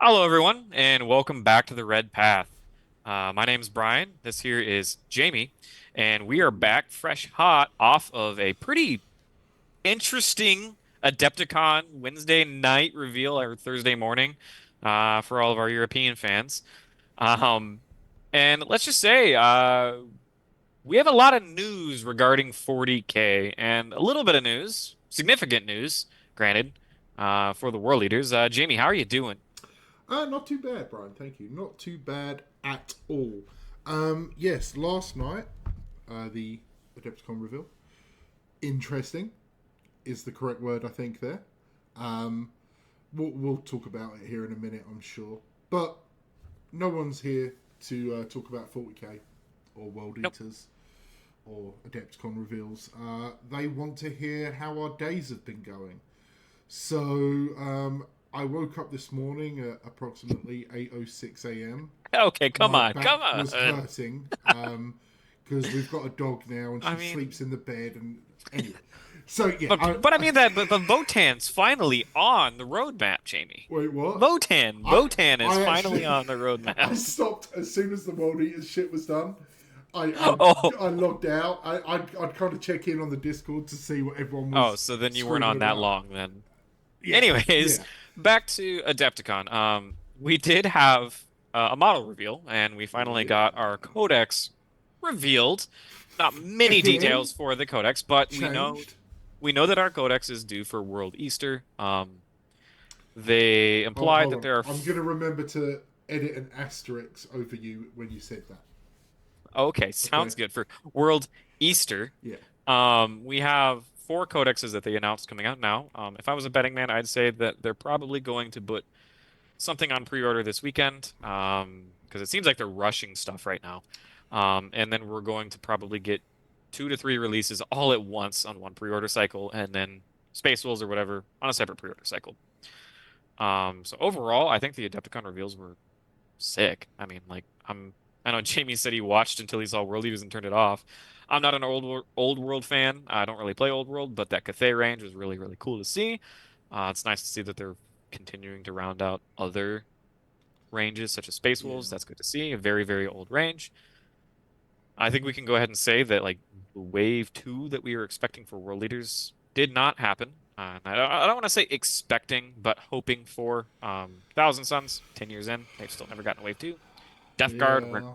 Hello, everyone, and welcome back to the Red Path. My name's Brian. This here is Jamie, and we are Hello. back fresh hot off of a pretty interesting Adepticon Wednesday night reveal or Thursday morning for all of our European fans. Um, and let's just say we have a lot of news regarding 40K and a little bit of news, significant news, granted, for the world leaders. Jamie, how are you doing? Not too bad, Brian. Thank you. Not too bad at all. Yes, last night, the Adepticon reveal. Interesting is the correct word, I think, there. Um, we'll talk about it here in a minute, I'm sure. But no one's here to talk about 40k or World Nope. Eaters or Adepticon reveals. They want to hear how our days have been going. So I woke up this morning at approximately 8:06 a.m. Okay, come My on, back come was on. hurting because we've got a dog now and I she sleeps mean, in the bed. And anyway, so yeah, but I mean that, but Votan's finally on the roadmap, Jamie. wait, what? I Votan is I finally actually on the roadmap. I stopped as soon as the World Eaters shit was done. I I, Oh, I logged out. I'd kind of check in on the Discord to see what everyone oh, was so then you weren't screaming on that about. long then. Yeah, Anyways, yeah, back to Adepticon. We did have a model reveal, and we finally yeah. got our Codex revealed. Not many Again, details for the Codex, but changed. we know that our Codex is due for World Easter. They implied Hold that on. there are I'm going to remember to edit an asterisk over you when you said that. okay, Okay? sounds good for World Easter. Yeah. We have four codexes that they announced coming out now. If I was a betting man, I'd say that they're probably going to put something on pre-order this weekend. Because it seems like they're rushing stuff right now. And then we're going to probably get 2 to 3 releases all at once on one pre-order cycle, and then Space Wolves or whatever on a separate pre-order cycle. So overall, I think the Adepticon reveals were sick. I mean, like I know Jamie said he watched until he saw World Eaters and turned it off. I'm not an old world fan. I don't really play old world, but that Cathay range was really really cool to see. It's nice to see that they're continuing to round out other ranges such as Space Yeah. Wolves. That's good to see. A very very old range. I think we can go ahead and say that like wave two that we were expecting for World Leaders did not happen. I don't want to say expecting, but hoping for. Thousand Suns, 10 years in, they've still never gotten a wave two. Death Guard, Yeah.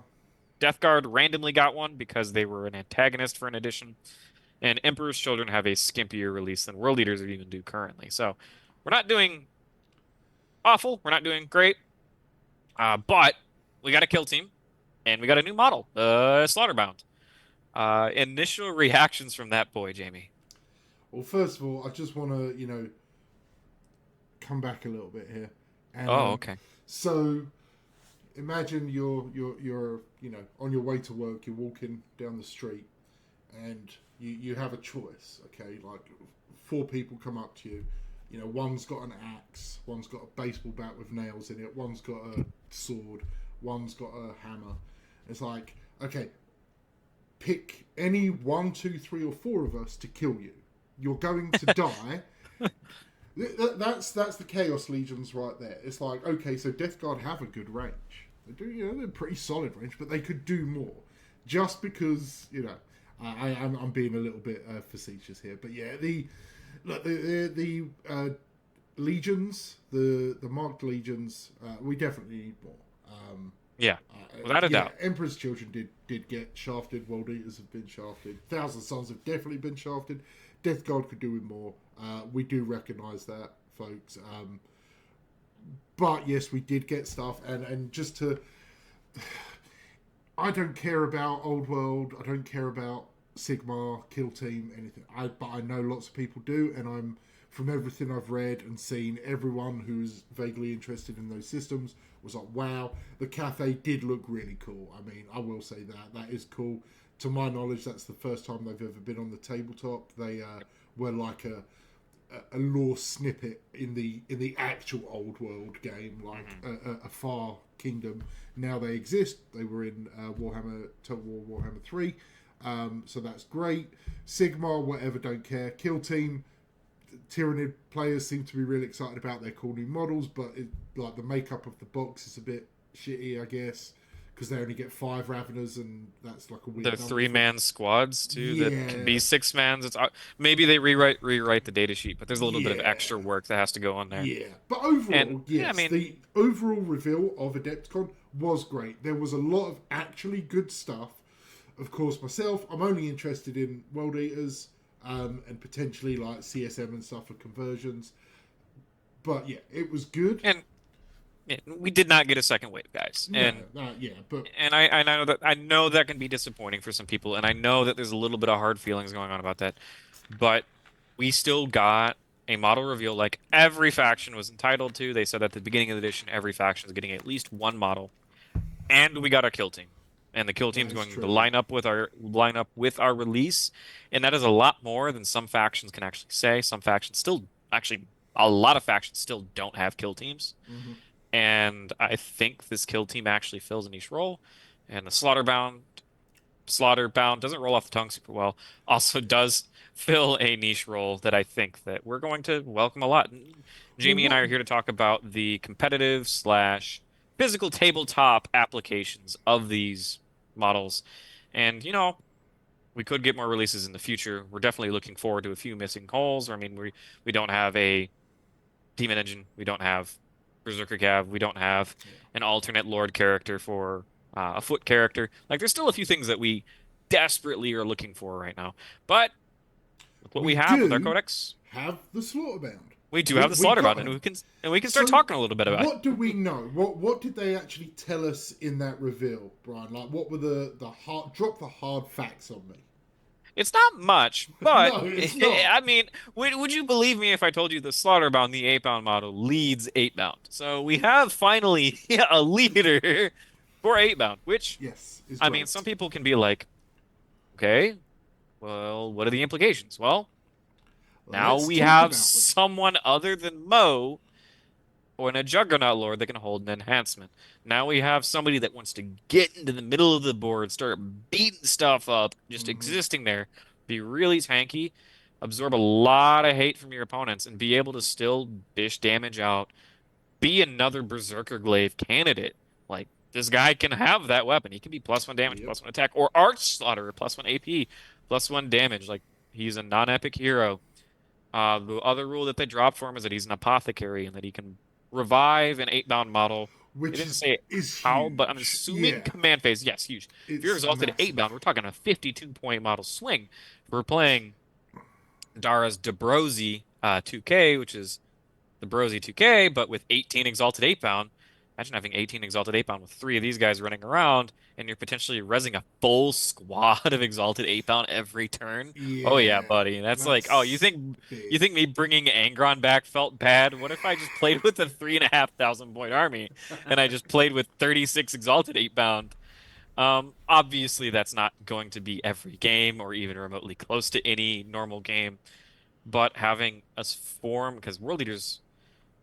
Death Guard randomly got one because they were an antagonist for an edition, and Emperor's Children have a skimpier release than World Eaters are even do currently. So we're not doing awful, we're not doing great, but we got a kill team and we got a new model, Slaughterbound. Initial reactions from that boy, Jamie. Well, first of all, I just want to, come back a little bit here. And Oh, okay. so imagine you're on your way to work, you're walking down the street and you have a choice, okay? Like four people come up to you. One's got an axe, one's got a baseball bat with nails in it, one's got a sword, one's got a hammer. It's like, okay, pick any one, two, three, or four of us to kill you. You're going to die. That's the Chaos Legions right there. It's like, okay, so Death Guard have a good range. They do, they're pretty solid range, but they could do more. Just because, I'm being a little bit facetious here, but yeah, the legions, the marked legions, we definitely need more. Yeah, without a Yeah, doubt. Emperor's Children did get shafted. World Eaters have been shafted. Thousand Sons have definitely been shafted. Death Guard could do with more. We do recognise that, folks. But yes, we did get stuff, and just to, I don't care about Old World. I don't care about Sigma, Kill Team, anything. But I know lots of people do, and I'm from everything I've read and seen. Everyone who's vaguely interested in those systems was like, "Wow, the cafe did look really cool." I mean, I will say that is cool. To my knowledge, that's the first time they've ever been on the tabletop. They were like a lore snippet in the actual old world game, like Hmm. a far kingdom. Now they exist. They were in Warhammer Total War Warhammer 3, so that's great. Sigma, whatever, don't care. Kill Team, Tyranid players seem to be really excited about their cool new models, but like the makeup of the box is a bit shitty, I guess, because they only get 5 Raveners, and that's like a The weird number for. three-man squads too that can Yeah, be 6 mans. It's maybe they rewrite the data sheet, but there's a little bit of yeah, extra work that has to go on there. yeah. But And overall, yeah, I yes, mean, the overall reveal of Adepticon was great. There was a lot of actually good stuff. Of course, myself, I'm only interested in World Eaters, and potentially like CSM and stuff for conversions. But yeah, it was good. and yeah, we did not get a second wave, guys. No, And yeah, but I know that can be disappointing for some people, and I know that there's a little bit of hard feelings going on about that. But we still got a model reveal like every faction was entitled to. They said at the beginning of the edition, every faction is getting at least one model, and we got our kill team. And the kill that team's is going to true. line up with our release, and that is a lot more than some factions can actually say. Some factions still actually a lot of factions still don't have kill teams. Hmm. And I think this kill team actually fills a niche role. And the Slaughterbound doesn't roll off the tongue super well. Also does fill a niche role that I think that we're going to welcome a lot. Well, Jamie and I what are here to talk about the competitive slash physical tabletop applications of these models. And we could get more releases in the future. We're definitely looking forward to a few missing calls. I mean, we don't have a Demon Engine. We don't have Berserker Cav. We don't have yeah. an alternate Lord character for a foot character. Like, there's still a few things that we desperately are looking for right now. But with what We we have with our do Codex, have the Slaughterbound. we do have the We Slaughterbound, got and him. we can start So, talking a little bit about it. what do we know? What did they actually tell us in that reveal, Brian? Like, what were the hard drop the hard facts on me? It's not much, but No, it's not. I mean, would you believe me if I told you the Slaughterbound, the 8-bound model, leads 8-bound? So we have finally a leader for 8-bound, which, Yes, is I mean, great. some people can be like, okay, well, what are the implications? Well, now Let's we talk have about them. someone other than Mo or in a Juggernaut Lord that can hold an enhancement. Now we have somebody that wants to get into the middle of the board, start beating stuff up, just Hmm. existing there, be really tanky, absorb a lot of hate from your opponents, and be able to still dish damage out, be another Berserker Glaive candidate. Like, this guy can have that weapon. He can be +1 damage, Yep. +1 attack, or Arch Slaughter, +1 AP, +1 damage. Like, he's a non-epic hero. The other rule that they dropped for him is that he's an apothecary and that he can revive an 8-bound model. They Which didn't say is how, but I'm huge. assuming Yeah, command phase. Yes, huge. If you're it's exalted at massive. 8-bound, we're talking a 52-point model swing. If we're playing Dara's Dabrosi 2K, which is the Brosy 2K, but with 18 Exalted 8-bound. Imagine having 18 Exalted 8-bound with 3 of these guys running around, and you're potentially rezzing a full squad of Exalted 8-bound every turn. Oh yeah, Yeah, buddy. That's like, oh, you that's think you big. think me bringing Angron back felt bad? What if I just played with a 3,500-point army and I just played with 36 Exalted 8-bound? Obviously that's not going to be every game or even remotely close to any normal game, but having us form because World Eaters,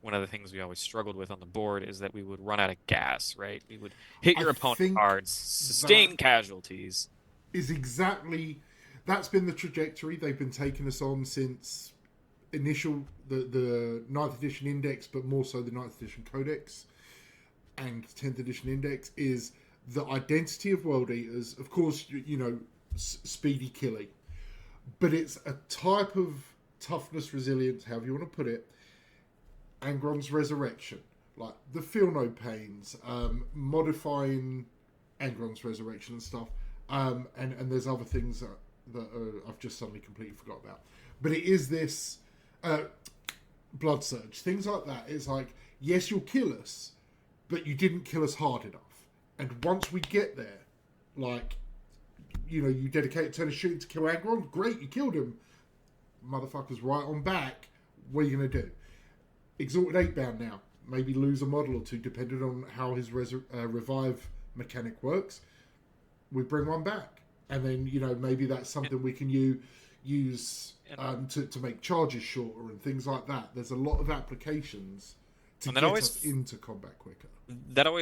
one of the things we always struggled with on the board is that we would run out of gas, right? We would hit I your opponent think hard, that sustain casualties. is exactly that's been the trajectory they've been taking us on since initial the ninth edition index, but more so the ninth edition codex and 10th edition index is the identity of world eaters. Of course, speedy killing, but it's a type of toughness, resilience, however you want to put it. Angron's resurrection, like the feel no pains, modifying Angron's resurrection and stuff, and there's other things that I've just suddenly completely forgot about. But it is this uh, blood surge, things like that. It's like, yes, you'll kill us, but you didn't kill us hard enough. And once we get there, like, you dedicate a turn of shooting to kill Angron, great, you killed him. Motherfucker's right on back. What are you going to do? Exalted 8-bound now. Maybe lose a model or two, depending on how his revive mechanic works. We bring one back. And then, maybe that's something we can use And, to make charges shorter and things like that. There's a lot of applications to and that get us always into combat quicker.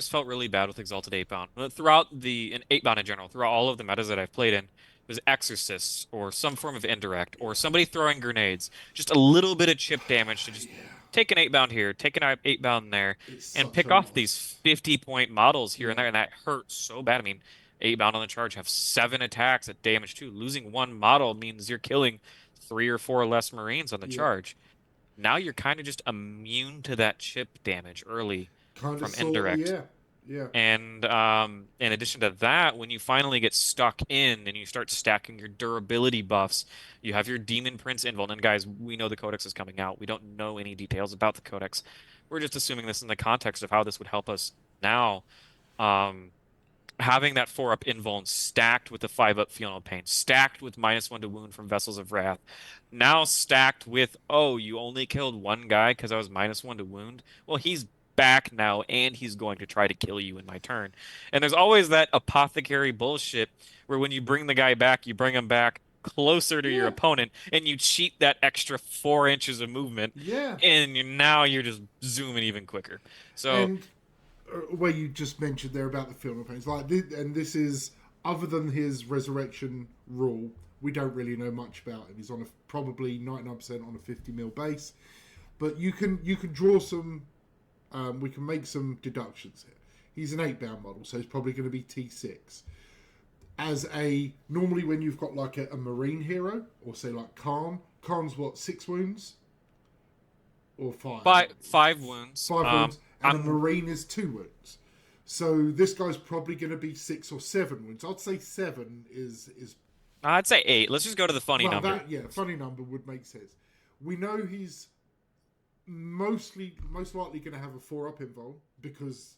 felt really bad with Exalted 8-bound. Throughout in 8-bound in general, throughout all of the metas that I've played in, was exorcists or some form of indirect or somebody throwing grenades, just a little bit of chip damage to just Yeah, take an 8 bound here, take an 8 bound there, it's and such a pick off these loss. 50-point models here and Yeah, there, and that hurts so bad. I mean, 8 bound on the charge have 7 attacks at damage too. Losing one model means you're killing 3 or 4 less Marines on the yeah, charge. Now you're kind of just immune to that chip damage early kind of, from sort of, indirect. yeah, yeah, And in addition to that, when you finally get stuck in and you start stacking your durability buffs, you have your Demon Prince Invuln. And guys, we know the Codex is coming out. We don't know any details about the Codex. We're just assuming this in the context of how this would help us now. Um, Having that 4 up invuln stacked with the 5 up Feel No Pain, stacked with -1 to wound from Vessels of Wrath, now stacked with, oh, you only killed one guy because I was -1 to wound. Well, he's back now and he's going to try to kill you in my turn. And there's always that apothecary bullshit where when you bring the guy back, you bring him back closer to your yeah, opponent and you cheat that extra 4 inches of movement, yeah. and now you're just zooming even quicker. So And where you just mentioned there about the film pains, like this, and this is other than his resurrection rule, we don't really know much about him. He's on a probably 99% on a 50 mil base, but you can draw some. We can make some deductions here. He's an 8 bound model, so he's probably going to be T6. As a normally when you've got like a marine hero, or say like Khan's what, 6 wounds or five? 5 wounds. 5 wounds, and a I'm marine is 2 wounds. So this guy's probably going to be 6 or 7 wounds. I'd say 7 is I'd say 8. Let's just go to the funny well, number. that, yeah, funny number would make sense. We know he's most likely going to have a 4 up involved because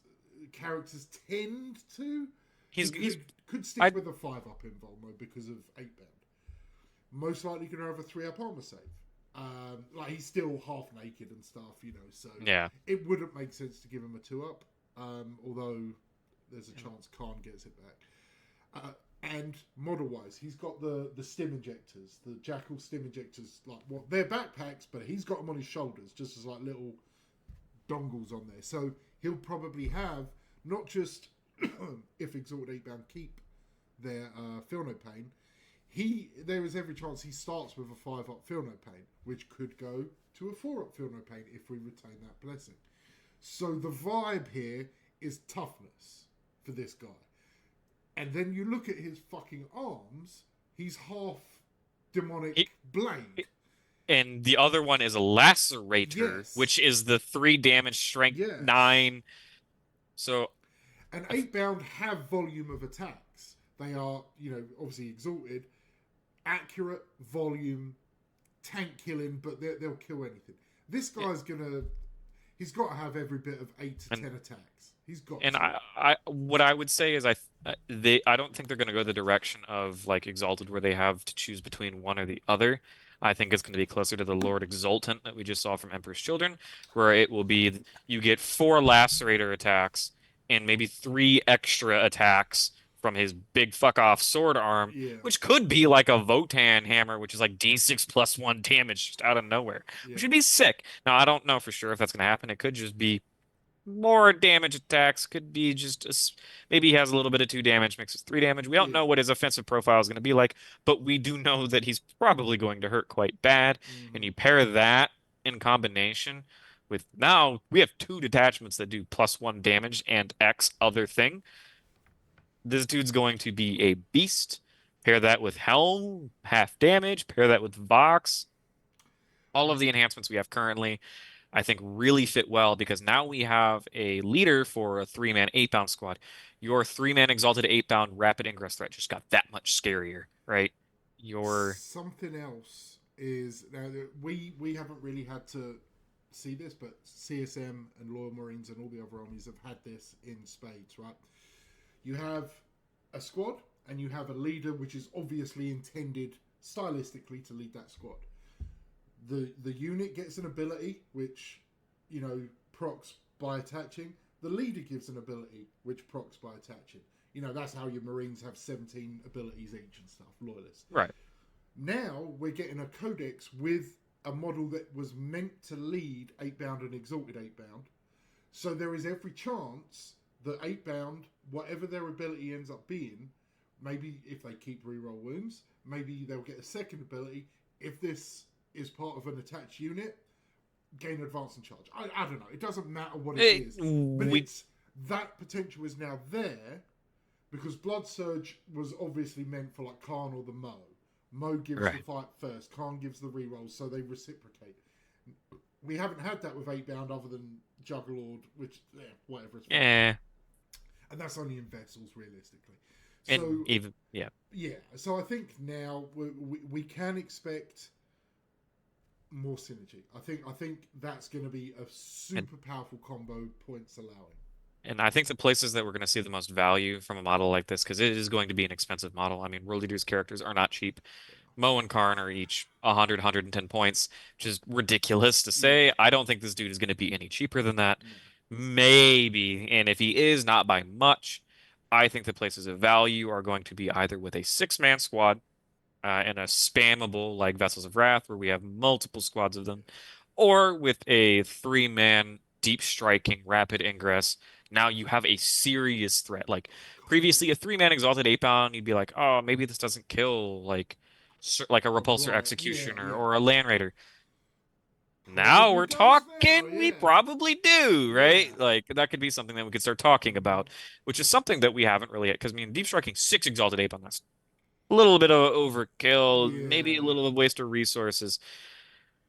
characters tend to. He He's could stick I with a 5 up involved though because of 8 bound. Most likely going to have a 3 up armor save. Like he's still half naked and stuff, so Yeah. it wouldn't make sense to give him a 2 up. Although there's a chance Khan gets it back. And model wise, he's got the stim injectors, the Jackal stim injectors, like what they're backpacks, but he's got them on his shoulders, just as like little dongles on there. So he'll probably have not just if Exalted 8 bound keep their Feel No Pain. There is every chance he starts with a 5 up Feel No Pain, which could go to a 4 up Feel No Pain if we retain that blessing. So the vibe here is toughness for this guy. And then you look at his fucking arms, he's half demonic He, blade. and the other one is a lacerator, Yes. which is the 3 damage strength Yes. 9. So And 8 bound have volume of attacks. They are, obviously exalted, accurate, volume, tank killing, but they'll kill anything. This guy's he's got to have every bit of 8 to 10 and attacks. He's got and to. I what I would say is I don't think they're going to go the direction of like Exalted where they have to choose between one or the other. I think it's going to be closer to the Lord Exultant that we just saw from Emperor's Children, where it will be you get 4 lacerator attacks and maybe 3 extra attacks from his big fuck off sword arm, Yeah, which could be like a Votan hammer, which is like D6 plus 1 damage just out of nowhere, yeah, which would be sick. Now I don't know for sure if that's going to happen. It could just be more damage attacks, could be just maybe he has a little bit of 2 damage, mixes 3 damage. We don't yeah. know what his offensive profile is going to be like, but we do know that he's probably going to hurt quite bad. And Mm-hmm. you pair that in combination with now we have 2 detachments that do +1 damage and X other thing. This dude's going to be a beast. Pair that with Helm, half damage. Pair that with Vox. All of the enhancements we have currently, I think, really fit well because now we have a leader for a 3-man 8 bound squad. Your 3-man exalted 8 bound rapid ingress threat just got that much scarier, right? Your Something else is now that we haven't really had to see this, but CSM and Loyal Marines and all the other armies have had this in spades, right? You have a squad and you have a leader, which is obviously intended stylistically to lead that squad. The unit gets an ability which procs by attaching. The leader gives an ability which procs by attaching. That's how your Marines have 17 abilities each and stuff. Loyalists. right. Now we're getting a codex with a model that was meant to lead 8 bound and exalted 8 bound. So there is every chance that 8 bound, whatever their ability ends up being, Maybe if they keep reroll wounds, maybe they'll get a second ability. If this is part of an attached unit, gain advance and charge. I don't know. It doesn't matter what it is, but We it's that potential is now there because Blood Surge was obviously meant for like Khorne or the Mo. Mo gives the right. fight first. Khorne gives the rerolls, so they reciprocate. We haven't had that with 8-bound other than Juggerlord, which, whatever, it's fine. Eh, And that's only in vessels, realistically. and So, even yeah. yeah. So I think now we can expect more synergy. I think that's going to be a And super powerful combo, points allowing. and I think the places that we're going to see the most value from a model like this, because it is going to be an expensive model. I mean, World Eaters characters are not cheap. Mo and Karn are each 100, 110 points, which is ridiculous to Yeah. say. I don't think this dude is going to be any cheaper than that. No. Maybe, and if he is, not by much. I think the places of value are going to be either with a six-man squad and a spammable like Vessels of Wrath, where we have multiple squads of them, or with a three-man deep striking rapid ingress. Now you have a serious threat. Like God, yeah. previously, a three-man exalted 8-bound, you'd be like, oh, maybe this doesn't kill like a A repulsor riot. Yeah, executioner yeah. or a land raider. Now Probably we're does now, talking, we yeah. probably do, Yeah. right? Like that could be something that we could start talking Mm-hmm. about, which is something that we haven't really, because I mean, deep striking six exalted 8-bound, that's a little bit of overkill, maybe a Yeah. little of waste of resources.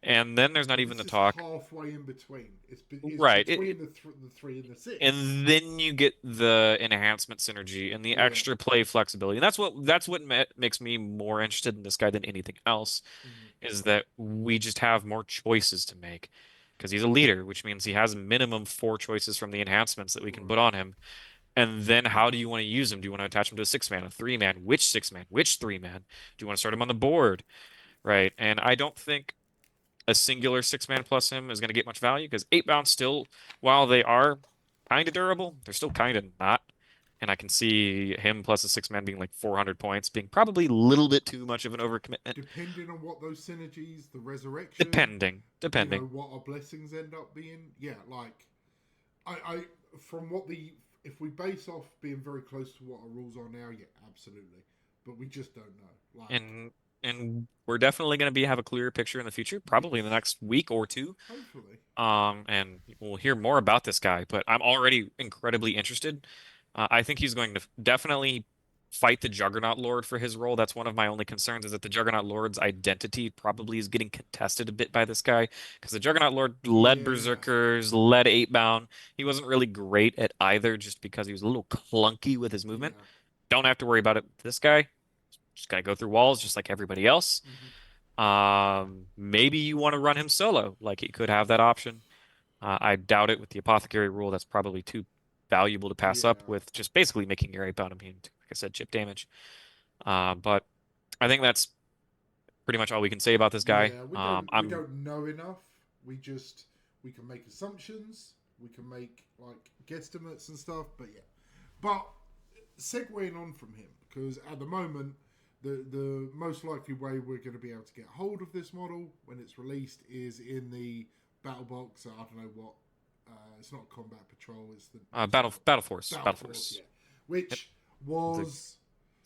And then there's not Well, even this the is talk. halfway in between. It's Right. between the 3 and the 6. And then you get the enhancement synergy and the Yeah. extra play flexibility. And that's what makes me more interested in this guy than anything else, Mm-hmm. is that we just have more choices to make. Because he's a leader, which means he has minimum four choices from the enhancements that we can put Correct. on him. And then how do you want to use him? Do you want to attach him to a six-man, a three-man? Which six-man? Which three-man? Do you want to start him on the board? Right. And I don't think a singular six-man plus him is going to get much value because 8-bound still, while they are kind of durable, they're still kind of not. And I can see him plus a six-man being like 400 points, being probably a little bit too much of an overcommitment, Depending on what those synergies, the resurrection, depending, depending. what our blessings end up being. Yeah, like I from what the if we base off being very close to what our rules are now, yeah, absolutely. But we just don't know. Like, And we're definitely going to be have a clearer picture in the future, probably in the yes, next week or two. hopefully, And we'll hear more about this guy, but I'm already incredibly interested. I think he's going to definitely fight the Juggernaut Lord for his role. That's one of my only concerns is that the Juggernaut Lord's identity probably is getting contested a bit by this guy because the Juggernaut Lord led yeah, Berserkers, led Eightbound. He wasn't really great at either just because he was a little clunky with his movement. yeah. Don't have to worry about it with this guy. Just gotta go through walls just like everybody else. Mm-hmm. Maybe you want to run him solo, like he could have that option. I doubt it with the apothecary rule. That's probably too valuable to pass up Yeah, with just basically making your 8-bound immune to, like I said, chip damage. But I think that's pretty much all we can say about this guy. yeah. We I'm don't know enough. We can make assumptions. We can make like guesstimates and stuff. But yeah, but segueing on from him because at the moment the most likely way we're going to be able to get hold of this model when it's released is in the battle box. I don't know what. It's not combat patrol. It's the Battle battle force. Force. Yeah, Yep. which The was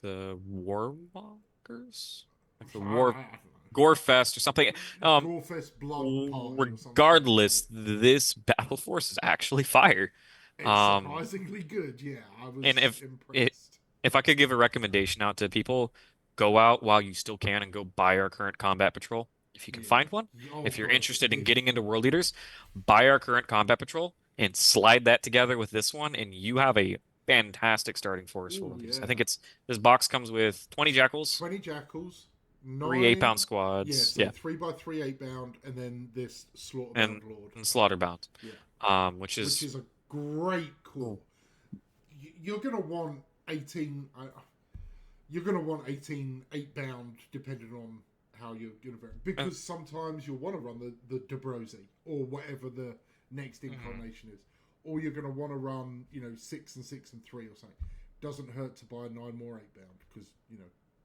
the Warmongers, like the I War don't Gore Fest or something. know, Um, Gorefest Blood Party or some shit like that. Regardless, this Battle Force is actually fire. It's Um, surprisingly good. Yeah, I and was it, impressed. if I could give a recommendation out to people, go out while you still can and go buy our current combat patrol. If you can Yeah. find one, Oh, if you're perfect. interested in Yeah. getting into World Eaters, buy our current combat patrol and slide that together with this one, and you have a fantastic starting force for Oh, World Eaters. I think yeah. it's this box comes with 20 jackals, 20 jackals, three 8-pound 9. Yeah, squads, so yeah, 3 by 3 8 bound, and then this and Slaughterbound Lord. and Slaughterbound, Yeah. which Which is is a great core. You're going to want 18. You're going to want 18 8 bound depending on how you're going to vary. uh, Because sometimes you'll want to run the Dobrosi or whatever the next mhm. incarnation is. Or you're going to want to run, 6 and 6 and 3 or something. Doesn't hurt to buy 9 more 8 bound because,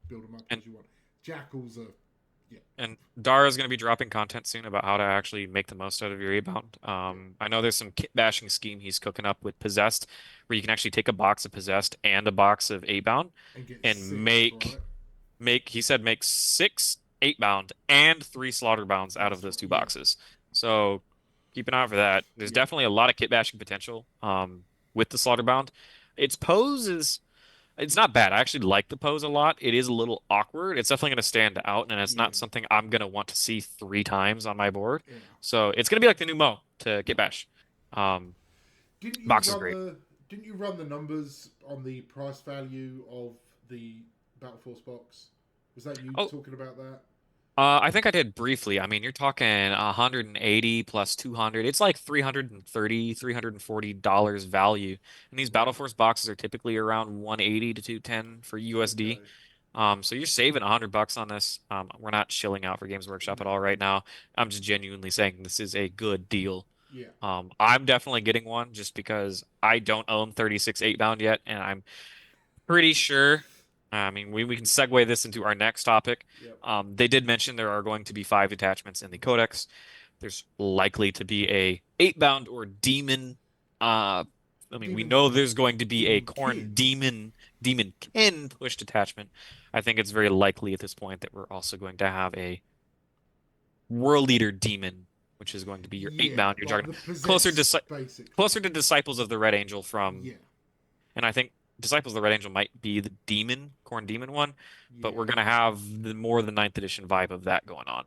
build them up and as you want. Jackals are Yeah, And Dara is going to be dropping content soon about how to actually make the most out of your A-bound. yeah, I know there's some kit bashing scheme he's cooking up with Possessed, where you can actually take a box of Possessed and a box of A-bound and get and six right. he said make six 8-bound and three slaughter bounds out of That's those right. two Yeah, boxes. So keep an eye out for that. There's yeah, definitely a lot of kit bashing potential with the slaughter bound. Its pose is it's not bad. I actually like the pose a lot. It is a little awkward. It's definitely going to stand out, and it's not yeah, something I'm going to want to see 3 times on my board. yeah. So it's going to be like the new Mo to Kit Bash. Um, Didn't you Box is run great. the Didn't you run the numbers on the price value of the Battle Force box? Was that you Oh, talking about that? I think I did briefly. I mean, you're talking 180 plus 200. It's like 330, $340 value. And these Battle Right. Force boxes are typically around 180 to 210 for USD. Okay. So you're saving $100 on this. We're not shilling out for Games Workshop No. at all right now. I'm just genuinely saying this is a good deal. Yeah. I'm definitely getting one just because I don't own 36 8-bound yet, and I'm pretty sure. I mean, we can segue this into our next topic. Yep. They did mention there are going to be 5 detachments in the Codex. There's likely to be a 8-bound or demon. I mean, we Demon know there's going to be a Demon Khorne Kin. demon kin push detachment. I think it's very likely at this point that we're also going to have a World Eater demon, which is going to be your Yeah, 8-bound, your like juggernaut, the closer to possessed, basically. closer to Disciples of the Red Angel from, Yeah. and I think Disciples of the Red Angel might be the demon, Khorne demon one, but Yeah. we're gonna have the more the ninth edition vibe of that going on.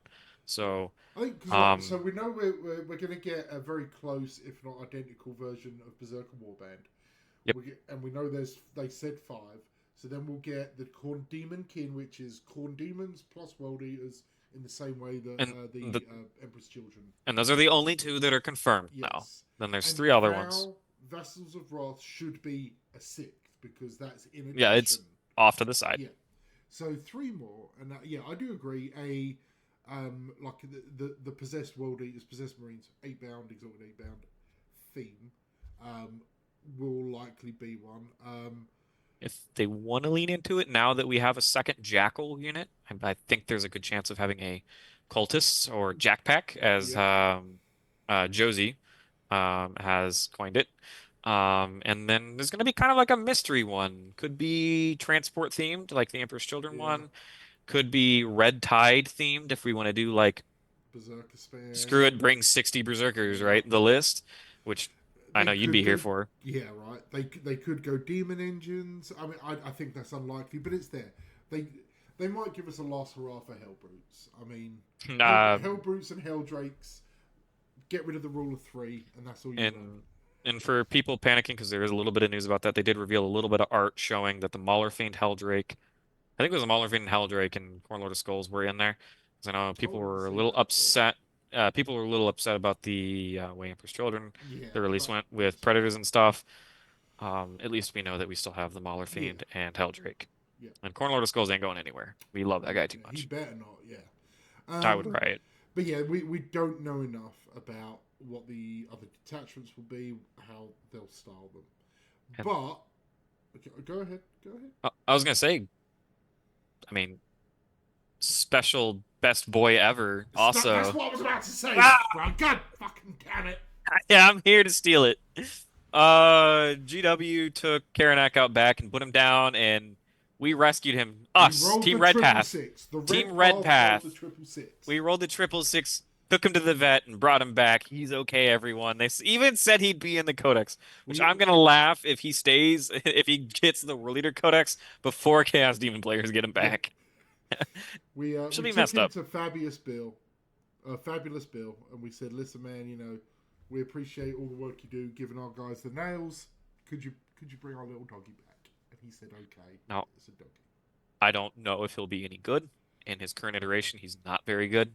Yeah. So, I think because right, so um, we know we're going to get a very close, if not identical, version of Berserker Warband. yep, And we know they said five, so then we'll get the Corn Demon Kin, which is Corn Demons plus World Eaters in the same way that and the the Emperor's Children and those are the only two that are confirmed now. Yes. Then there's And 3 other ones. Val Vessels of Wrath should be a sixth because that's in Yeah, addition. it's off to the side. Yeah. So three more, and yeah, I do agree. Like the possessed world eaters, possessed marines, 8-bound, exalted 8-bound theme, um, will likely be one. If they want to lean into it now that we have a second Jackal unit, I think there's a good chance of having a Cultists or Jackpack, as Yep. Josie has coined it. And then there's going to be kind of like a mystery one. Could be transport themed, like the Emperor's Children Yeah. one. Could be Red Tide themed if we want to do like Berserker screw spares. it, bring 60 Berserkers, Yeah. right? The list, which I They know you'd be could here go. for. Yeah, right. They could go demon engines. I mean, I think that's unlikely, but it's there. They they might give us a last hurrah for Hellbrutes. I mean, Um, Hellbrutes and Helldrakes. Get rid of the rule of three, and that's all you want. And and for people panicking, because there is a little bit of news about that, they did reveal a little bit of art showing that the Mauler Fiend Helldrake, I think it was a Mauler Fiend Helldrake and Corn Lord of Skulls were in there. Because I know Oh, people I didn't were a see little that, but upset. People were a little upset about the Way Emperor's Children. yeah, The release but went with that's Predators and stuff. At least we know that we still have the Mauler yeah, Fiend and Helldrake. yeah, And Corn Lord of Skulls ain't going anywhere. We love that guy too he much. better not. Yeah, I would but riot. yeah, we don't know enough about what the other detachments will be, how they'll style them. And But okay, go ahead, go ahead. I was gonna say, I mean, special best boy ever That's also. what I was about to say, Ah! bro. God fucking damn it. Yeah, I'm here to steal it. GW took Karanak out back and put him down, and we rescued him. We Us, rolled the Team Red triple Path. six. The Team red Red path rolled the Path. triple six. We rolled the 666, took him to the vet, and brought him back. He's okay, everyone. Even said he'd be in the Codex, which We I'm gonna laugh if he stays, if he gets the World Leader Codex before Chaos Demon players get him yeah. back. Should We be took messed him up. to Fabulous Bill, and we said, "Listen, man, we appreciate all the work you do, giving our guys the nails. Could you bring our little doggy back?" And he said, "Okay, Now, it's a doggy." I don't know if he'll be any good. In his current iteration, he's not very good.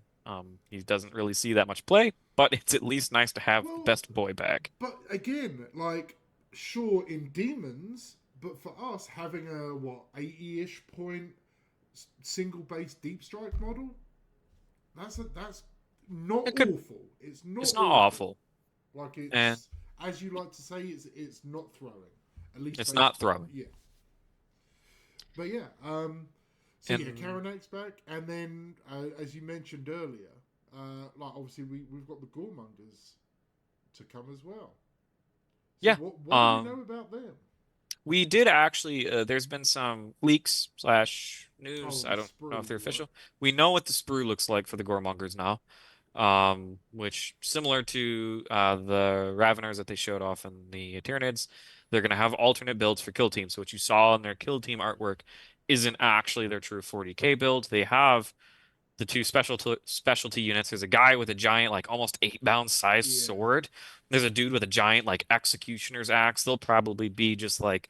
He doesn't really see that much play, but it's at least nice to have the Well, best boy back. but again, like sure in demons, but for us having a what 80-ish point single base deep strike model, that's not It could, awful. It's not it's not awful. awful, Like and it's as you like to say, it's not throwing. At least it's base not point. throwing. Yeah. But yeah, So yeah, And Karanak's back, and then as you mentioned earlier, like obviously we've got the Goremongers to come as well. So yeah, what do we know um, about them? we did actually. There's been some leaks slash news. Oh, I the don't know if sprue, they're right? official. We know what the sprue looks like for the Goremongers now, which similar to the Raveners that they showed off in the Tyranids, they're going to have alternate builds for kill teams. So what you saw in their kill team artwork isn't actually their true 40K build. They have the two specialty units. There's a guy with a giant, like almost 8 pound size Yeah, sword. There's a dude with a giant, like executioner's axe. They'll probably be just like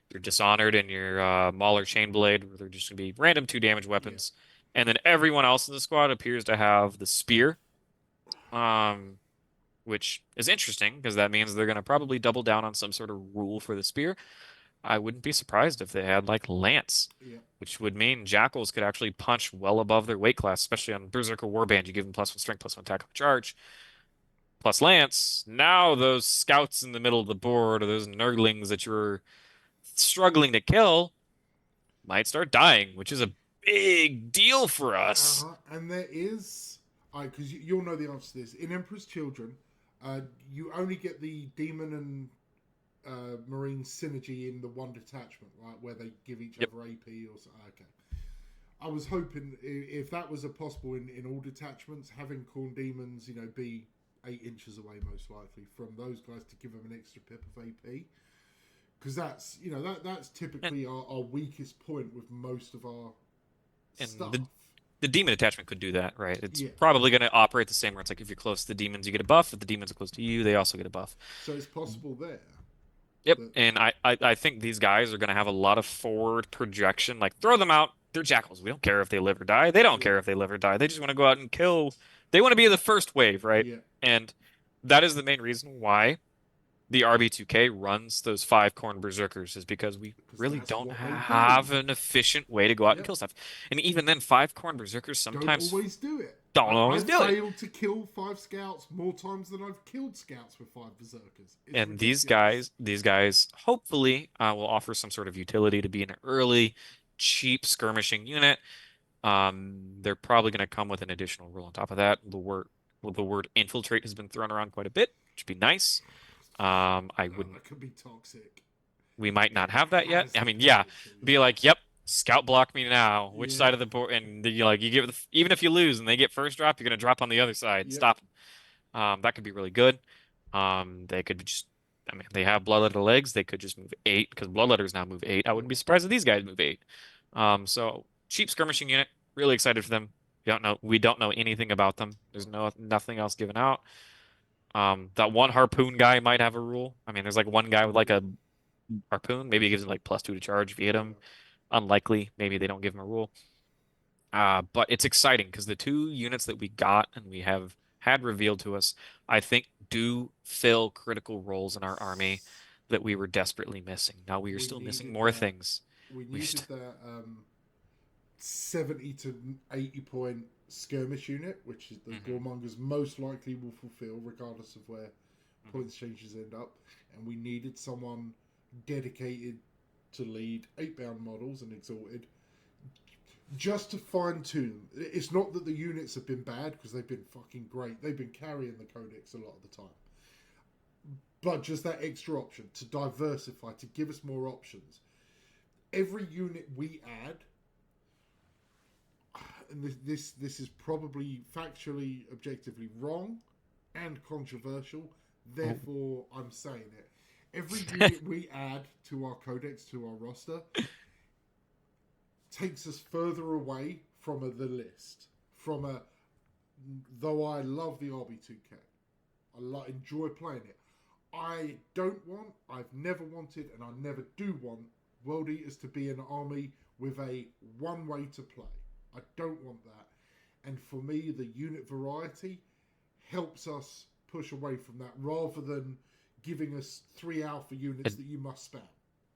your Dishonored and your Mauler Chainblade, where they're just gonna be random 2 damage yeah. weapons. And then everyone else in the squad appears to have the spear, um, which is interesting because that means they're gonna probably double down on some sort of rule for the spear. I wouldn't be surprised if they had like Lance, Yeah. which would mean Jackals could actually punch well above their weight class, especially on Berserker Warband. You give them +1 strength, +1 attack up charge, plus Lance. Now those scouts in the middle of the board, or those Nurglings that you're struggling to kill, might start dying, which is a big deal for us. And there is, because you'll know the answer to this. In Emperor's Children, you only get the demon and marine synergy in the one detachment, right, where they give each Yep. other AP or something. Okay. I was hoping if that was a possible in all detachments, having Khorne demons, be 8 inches away most likely from those guys to give them an extra pip of AP, because that's And typically our weakest point with most of our and stuff. the demon attachment could do that, right? It's Yeah, probably going to operate the same where it's like if you're close to the demons, you get a buff. If the demons are close to you, they also get a buff. so it's possible there Yep. that And I think these guys are going to have a lot of forward projection. Like, throw them out. They're jackals. We don't care if they live or die. They don't yeah, care if they live or die. They just want to go out and kill. They want to be the first wave, right? yeah, And that is the main reason why the RB2K runs those 5 Khorne Berserkers, is because we because really that's don't what they do. have an efficient way to go out and Yep. kill stuff. And even then, 5 Khorne Berserkers Don't sometimes always do it. don't always I've do it. failed to kill 5 scouts more times than I've killed scouts with 5 berserkers. It's And ridiculous. these guys hopefully will offer some sort of utility to be an early, cheap skirmishing unit. They're probably going to come with an additional rule on top of that. The word infiltrate has been thrown around quite a bit, which would be nice. I wouldn't. That could be toxic. We might It not have that yet. has I the mean, yeah, potential. be like, yep, scout block me now. Which Yeah. side of the board? And you like you give even if you lose and they get first drop, you're going to drop on the other side. Yep. Stop 'em. That could be really good. They could just. I mean, they have bloodletter legs. They could just move 8 because bloodletters now move 8. I Yep. wouldn't be surprised if these guys move 8. So cheap skirmishing unit. Really excited for them. We don't know anything about them. There's nothing else given out. That one harpoon guy might have a rule. I mean, there's like one guy with like a harpoon. Maybe he gives him like +2 to charge if you hit Yeah. him. Unlikely. Maybe they don't give him a rule. But it's exciting because the 2 units that we got and we have had revealed to us, I think, do fill critical roles in our army that we were desperately missing. Now we are We still missing needed more that. things. We We needed st that 70 to 80 point skirmish unit, which is the Mhm, Goremongers most likely will fulfill, regardless of where mhm. points changes end up. And we needed someone dedicated to lead 8 bound models and exalted, just to fine tune. It's not that the units have been bad, because they've been fucking great. They've been carrying the Codex a lot of the time. But just that extra option to diversify, to give us more options. Every unit we add, and this is probably factually, objectively wrong and controversial, Oh. therefore I'm saying it. Every unit we add to our codex, to our roster, takes us further away from the list. Though I love the RB2K, enjoy playing it. I've never wanted, and I never do want World Eaters to be an army with a one way to play. I don't want that. And for me, the unit variety helps us push away from that, rather than giving us 3 alpha units And, that you must spam.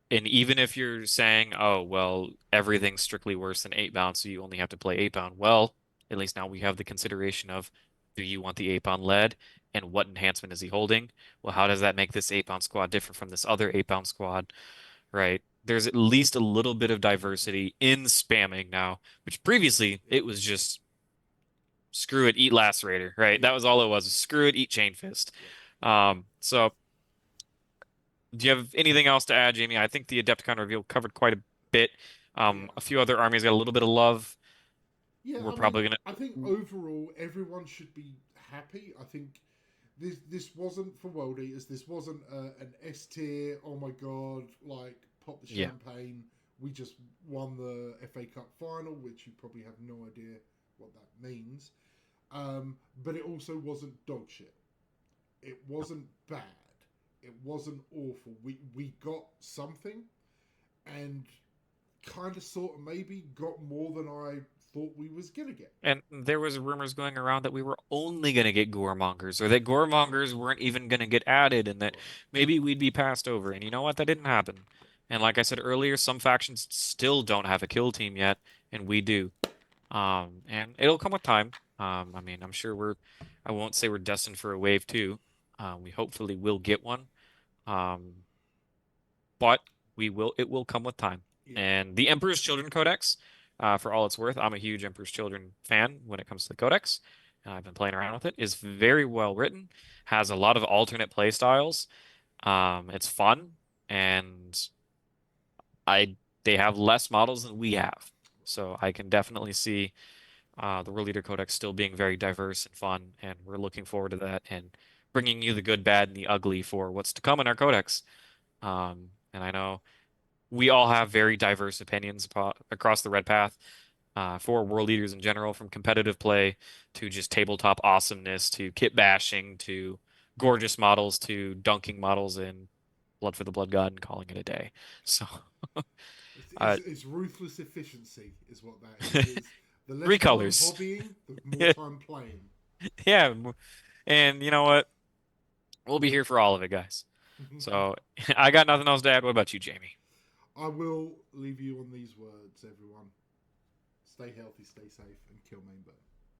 and even if you're saying, oh, well, everything's strictly worse than 8 bound, so you only have to play 8 bound, well, at least now we have the consideration of, do you want the 8 bound lead? And what enhancement is he holding? Well, how does that make this 8 bound squad different from this other 8 bound squad? Right? there's at least a little bit of diversity in spamming now, which previously Yeah, it was just screw it, eat lacerator, right? yeah, That was all it was. Screw it, eat chain fist. yeah, So do you have anything else to add, Jamie? I think the Adepticon reveal covered quite a bit. yeah. A few other armies got a little bit of love. Yeah, We're I mean, probably I think gonna. overall everyone should be happy. I think this wasn't for World Eaters. This wasn't an S tier. Oh my god! Like pop the Yeah. champagne. We just won the FA Cup final, which you probably have no idea what that means. But it also wasn't dog shit. It wasn't bad. It wasn't awful. We got something, and kind of sort of maybe got more than I thought we was gonna get. And there was rumors going around that we were only going to get goremongers, or that goremongers weren't even going to get added, and that Right. maybe we'd be passed over. And you know what? That didn't happen. And like I said earlier, some factions still don't have a kill team yet, and we do. And it'll come with time. I mean, I'm sure I won't say we're destined for a wave two. We hopefully will get one. Um, but it will come with time. Yeah. And the Emperor's Children Codex, for all it's worth, I'm a huge Emperor's Children fan when it comes to the Codex. I've been playing around with it. Is very well written, has a lot of alternate play styles. It's fun, and I they have less models than we have. So I can definitely see the World Leader Codex still being very diverse and fun, and we're looking forward to that and bringing you the good, bad, and the ugly for what's to come in our Codex. And I know we all have very diverse opinions across the Red Path for World Leaders in general, from competitive play to just tabletop awesomeness to kit bashing to gorgeous models to dunking models in Blood for the Blood God and calling it a day. So, uh, It's ruthless efficiency, is what that is. It's the less three time colors. hobbying, the more time playing. Yeah. And you know what? We'll be here for all of it, guys. So I got nothing else to add. What about you, Jamie? I will leave you on these words, everyone. Stay healthy, stay safe, and kill main burn.